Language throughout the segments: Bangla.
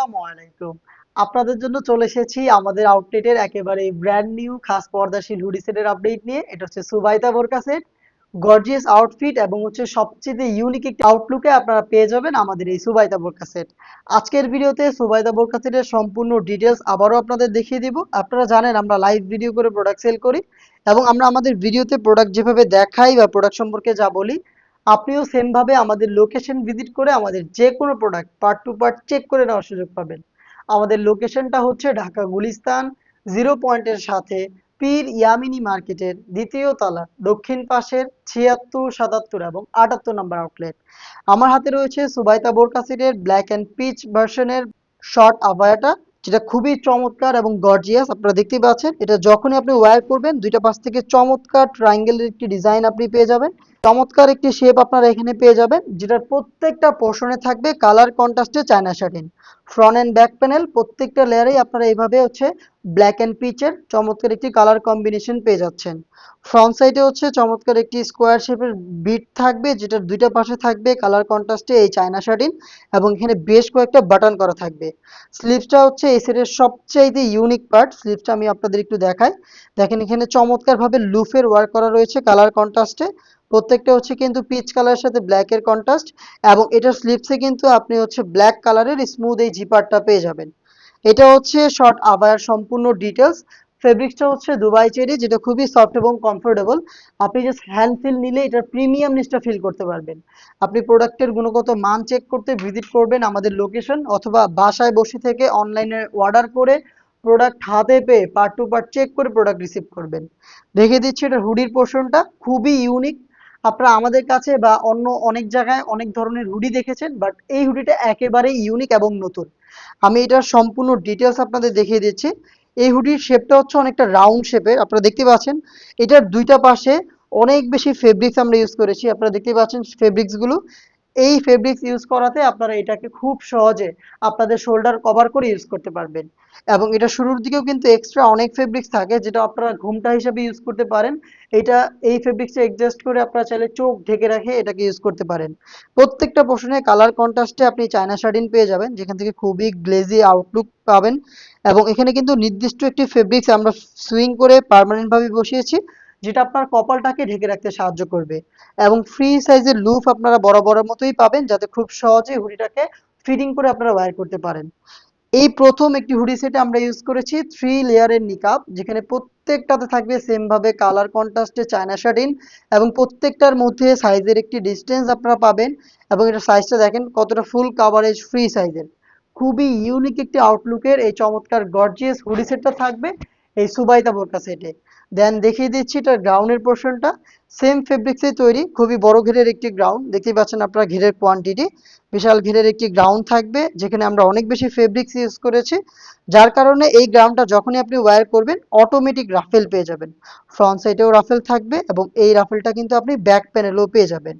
আসসালামু আলাইকুম। আপনাদের জন্য চলে এসেছি আমাদের আউটলেটের একেবারে ব্র্যান্ড নিউ খাস পর্দাশীল হুডি সেটের আপডেট নিয়ে। এটা হচ্ছে সুবাইতা বোরকা সেট, গর্জিয়াস আউটফিট এবং হচ্ছে সবচেয়ে ইউনিক একটি আউটলুকে আপনারা পেয়ে যাবেন আমাদের এই সুবাইতা বোরকা সেট। আজকের ভিডিওতে সুবাইতা বোরকা সেটের সম্পূর্ণ ডিটেলস আবারও আপনাদের দেখিয়ে দিব। আপনারা জানেন আমরা লাইভ ভিডিও করে প্রোডাক্ট সেল করি এবং আমরা আমাদের ভিডিওতে প্রোডাক্ট যেভাবে দেখাই বা প্রোডাক্ট সম্পর্কে যা বলি, আপনিও সেম ভাবে আমাদের লোকেশন ভিজিট করে আমাদের যে কোনো product part to part check করে নেওয়ার সুযোগ পাবেন। আমাদের লোকেশনটা হচ্ছে ঢাকা গুলিস্তান জিরো পয়েন্টের সাথে পীর ইয়ামিনী মার্কেটের দ্বিতীয় তলা দক্ষিণ পাশের ৭৬, ৭৭ এবং ৭৮ নম্বর আউটলেট। আমার হাতে রয়েছে সুবাইতা বোরকা সেটের ব্ল্যাক অ্যান্ড পিচ ভার্সনের শর্ট আভায়াটা, যেটা খুবই চমৎকার এবং গর্জিয়াস। আপনারা দেখতেই পাচ্ছেন, এটা যখনই আপনি ওয়্যার করবেন দুইটা পাশ থেকে চমৎকার ট্রায়াঙ্গেলের একটি ডিজাইন আপনি পেয়ে যাবেন। চমৎকার একটি শেপ আপনারা এখানে পেয়ে যাবেন, যেটার প্রত্যেকটা পোর্শনে থাকবে কালার কন্ট্রাস্টে China satin. Front and back panel প্রত্যেকটা লেয়ারেই আপনারা এইভাবে হচ্ছে ব্ল্যাক অ্যান্ড পিচের চমৎকার একটি কালার কম্বিনেশন পেয়ে যাচ্ছেন। ফ্রন্ট সাইডে হচ্ছে চমৎকার একটি স্কোয়ার শেপের বিট থাকবে, যেটার দুইটা পাশে থাকবে কালার কন্ট্রাস্টে এই চায়না শাটিন এবং এখানে বেশ কয়েকটা বাটন করা থাকবে। স্লিভসটা হচ্ছে এই সেটের সবচাইতে ইউনিক পার্ট। স্লিভসটা আমি আপনাদের একটু দেখাই। দেখেন এখানে চমৎকারভাবে লুফের ওয়ার্ক করা রয়েছে কালার কন্ট্রাস্টে। প্রত্যেকটা হচ্ছে কিন্তু পিচ কালারের সাথে ব্ল্যাকের কন্ট্রাস্ট এবং এটার স্লিভসে কিন্তু আপনি হচ্ছে ব্ল্যাক কালারের স্মুথ এই জিপারটা পেয়ে যাবেন। এটা হচ্ছে শর্ট আবায়ার সম্পূর্ণ ডিটেলস। ফেব্রিক্সটা হচ্ছে দুবাই চেরি, যেটা খুবই সফট এবং কমফোর্টেবল। আপনি জাস্ট হ্যান্ড ফিল নিলে এটার প্রিমিয়ামনেসটা ফিল করতে পারবেন। আপনি প্রোডাক্টের গুণগত মান চেক করতে ভিজিট করবেন আমাদের লোকেশন, অথবা বাসায় বসে থেকে অনলাইনে অর্ডার করে প্রোডাক্ট হাতে পেয়ে পার্ট টু পার্ট চেক করে প্রোডাক্ট রিসিভ করবেন। দেখে দিচ্ছি এটা হুডির পোর্শনটা খুবই ইউনিক। আপনারা আমাদের কাছে বা অন্য অনেক জায়গায় অনেক ধরনের হুডি দেখেছেন, বাট এই হুডিটা একেবারেই ইউনিক এবং নতুন। আমি এটার সম্পূর্ণ ডিটেলস আপনাদের দেখিয়ে দিচ্ছি। এই হুডির শেপটা হচ্ছে অনেকটা রাউন্ড শেপের, আপনারা দেখতে পাচ্ছেন। এটার দুইটা পাশে অনেক বেশি ফেব্রিক্স আমরা ইউজ করেছি, আপনারা দেখতে পাচ্ছেন ফেব্রিক্সগুলো। এই ফেব্রিক্স ইউজ করাতে আপনারা এটাকে খুব সহজে আপনাদের শোল্ডার কভার করে ইউজ করতে পারবেন। এবং এটা শুরুর দিকেও কিন্তু এক্সট্রা অনেক ফেব্রিক্স থাকে, যেটা আপনারা ঘুমটা হিসাবে ইউজ করতে পারেন। এটা এই ফেব্রিক্সটা অ্যাডজাস্ট করে আপনারা চাইলে চোখ ঢেকে রেখে এটাকে ইউজ করতে পারেন। প্রত্যেকটা পোর্শনে কালার কন্ট্রাস্টে আপনি চায়না শার্টিন পেয়ে যাবেন, যেখান থেকে খুবই গ্লেজি আউটলুক পাবেন। এবং এখানে কিন্তু নির্দিষ্ট একটি ফেব্রিক্স আমরা সুইং করে পার্মানেন্ট ভাবে বসিয়েছি, যেটা আপনার কপালটাকে ঢেকে রাখতে সাহায্য করবে। এবং ফ্রি সাইজের লুফ আপনারা বরাবরের মতোই পাবেন, যাতে খুব সহজে হুডিটাকে ফিটিং করে আপনারা ওয়্যার করতে পারেন। এই প্রথম একটি হুডি সেটে আমরা ইউজ করেছি 3 লেয়ারের নিকাব, যেখানে প্রত্যেকটাতে থাকবে সেম ভাবে কালার কন্ট্রাস্টে চায়না শাটিন এবং প্রত্যেকটার মধ্যে সাইজের একটি ডিস্টেন্স আপনারা পাবেন। এবং এটা সাইজটা দেখেন কতটা ফুল কাভারেজ ফ্রি সাইজের। খুবই ইউনিক একটি আউটলুকের এই চমৎকার গর্জিয়াস হুডি সেটটা থাকবে এই সুবাইতা বোরকা সেটে। দেন দেখিয়ে দিচ্ছি এটার গ্রাউন্ডের পোর্শনটা। সেম ফেব্রিক্সে তৈরি, খুবই বড় ঘেরের একটি গ্রাউন্ড। দেখতেই পাচ্ছেন আপনারা ঘেরের কোয়ান্টিটি, বিশাল ঘেরের একটি গ্রাউন্ড থাকবে, যেখানে আমরা অনেক বেশি ফেব্রিক্স ইউজ করেছি, যার কারণে এই গ্রাউন্ডটা যখনই আপনি ওয়্যার করবেন অটোমেটিক রাফেল পেয়ে যাবেন। ফ্রন্ট সাইডেও রাফেল থাকবে এবং এই রাফেলটা কিন্তু আপনি ব্যাক প্যানেলেও পেয়ে যাবেন।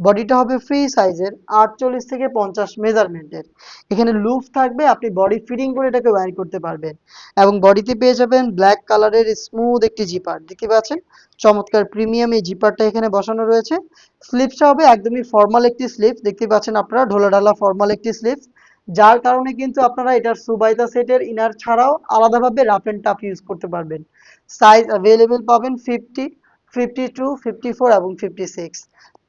বডিটা হবে ফ্রি সাইজের 48 থেকে 50 মেজারমেন্টের। এখানে লুপ থাকবে, আপনি বডি ফিটিং করে এটাকে ওয়্যার করতে পারবেন। এবং বডিতে পেয়ে যাবেন ব্ল্যাক কালারের স্মুথ একটি জিপার, দেখতে পাচ্ছেন চমৎকার প্রিমিয়াম এই জিপারটা এখানে বসানো রয়েছে। স্লিপসটা হবে একদমই ফর্মাল একটি স্লিপস, দেখতে পাচ্ছেন আপনারা ঢোলাঢালা ফর্মাল একটি স্লিপস, যার কারণে কিন্তু আপনারা এটার সুবাইতা সেটের ইনার ছাড়াও আলাদাভাবে রাফ এন্ড টাফ ইউজ করতে পারবেন। সাইজ অ্যাভেলেবেল পাবেন 50, 52, 54 এবং 56।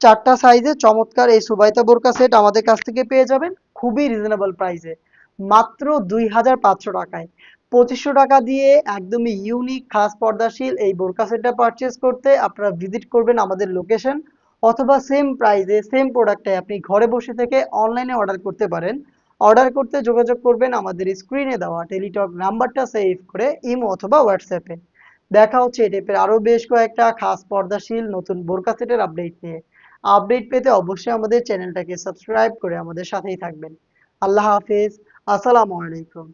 চারটা সাইজে চমৎকার এই সুবাইতা বোরকা সেট আমাদের কাছ থেকে পেয়ে যাবেন খুবই রিজনেবল প্রাইসে, মাত্র 2500 টাকায়। 2500 টাকা দিয়ে একদমই ইউনিক খাস পর্দাশীল এই বোরকা সেটটা পারচেস করতে আপনারা ভিজিট করবেন আমাদের লোকেশন, অথবা সেম প্রাইসে সেম প্রোডাক্টটাই আপনি ঘরে বসে থেকে অনলাইনে অর্ডার করতে পারেন। অর্ডার করতে যোগাযোগ করবেন আমাদের স্ক্রিনে দেওয়া টেলিটক নাম্বারটা সেভ করে ইমো অথবা হোয়াটসঅ্যাপে। দেখা হচ্ছে এই টাইপের আরো বেশ কয়েকটা খাস পর্দাশীল নতুন বোরকা সেটের আপডেট নিয়ে। আপডেট পেতে অবশ্যই আমাদের চ্যানেলটাকে সাবস্ক্রাইব করে আমাদের সাথেই থাকবেন। আল্লাহ হাফেজ। আসসালামু আলাইকুম।